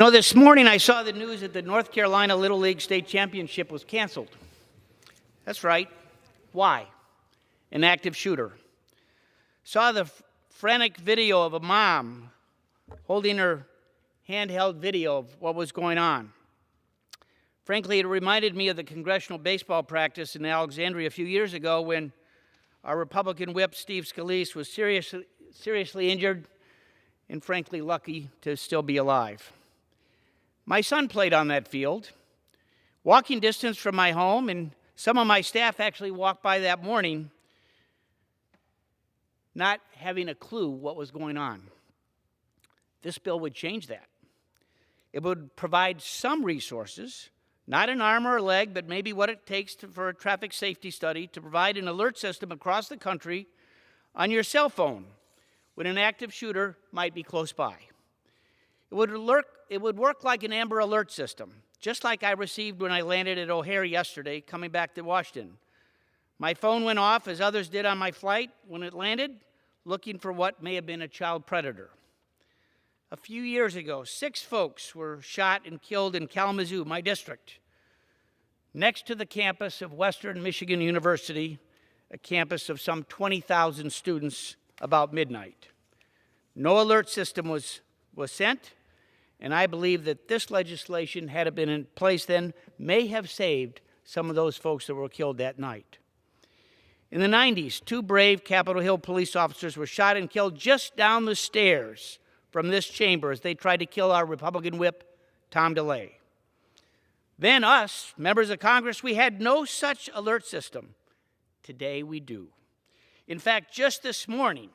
No, this morning I saw the news that the North Carolina Little League State Championship was canceled. That's right. Why? An active shooter. Saw the frantic video of a mom holding her handheld video of what was going on. Frankly, it reminded me of the congressional baseball practice in Alexandria a few years ago when our Republican whip, Steve Scalise, was seriously injured and frankly lucky to still be alive. My son played on that field, walking distance from my home, and some of my staff actually walked by that morning not having a clue what was going on. This bill would change that. It would provide some resources, not an arm or a leg, but maybe what it takes for a traffic safety study to provide an alert system across the country on your cell phone when an active shooter might be close by. It would work like an Amber Alert system, just like I received when I landed at O'Hare yesterday coming back to Washington. My phone went off, as others did on my flight when it landed, looking for what may have been a child predator. A few years ago, 6 folks were shot and killed in Kalamazoo, my district, next to the campus of Western Michigan University, a campus of some 20,000 students, about midnight. No alert system was sent, and I believe that this legislation, had it been in place then, may have saved some of those folks that were killed that night. In the 90s, 2 brave Capitol Hill police officers were shot and killed just down the stairs from this chamber as they tried to kill our Republican whip, Tom DeLay. Then us, members of Congress, we had no such alert system. Today we do. In fact, just this morning,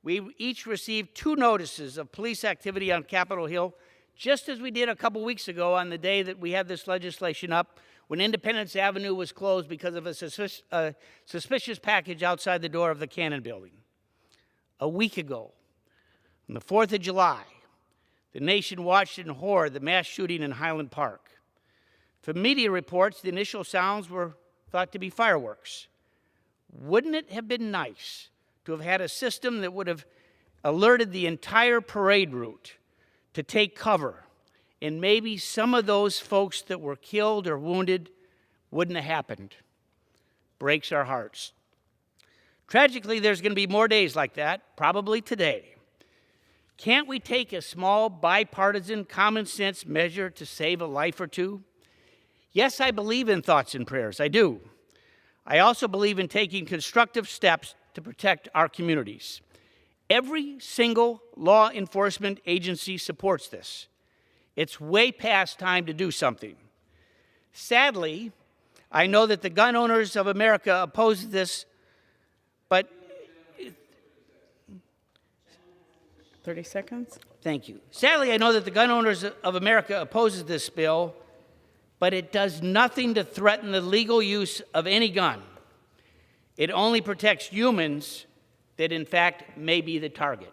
we each received 2 notices of police activity on Capitol Hill, just as we did a couple weeks ago on the day that we had this legislation up, when Independence Avenue was closed because of a suspicious package outside the door of the Cannon Building. A week ago, on the 4th of July, the nation watched in horror the mass shooting in Highland Park. From media reports, the initial sounds were thought to be fireworks. Wouldn't it have been nice to have had a system that would have alerted the entire parade route to take cover, and maybe some of those folks that were killed or wounded wouldn't have happened? Breaks our hearts. Tragically, there's going to be more days like that, probably today. Can't we take a small, bipartisan, common-sense measure to save a life or two? Yes, I believe in thoughts and prayers. I do. I also believe in taking constructive steps to protect our communities. Every single law enforcement agency supports this. It's way past time to do something. Sadly, I know that the gun owners of America oppose this, but 30 seconds. Thank you. Sadly, I know that the gun owners of America opposes this bill, but it does nothing to threaten the legal use of any gun. It only protects humans that, in fact, may be the target.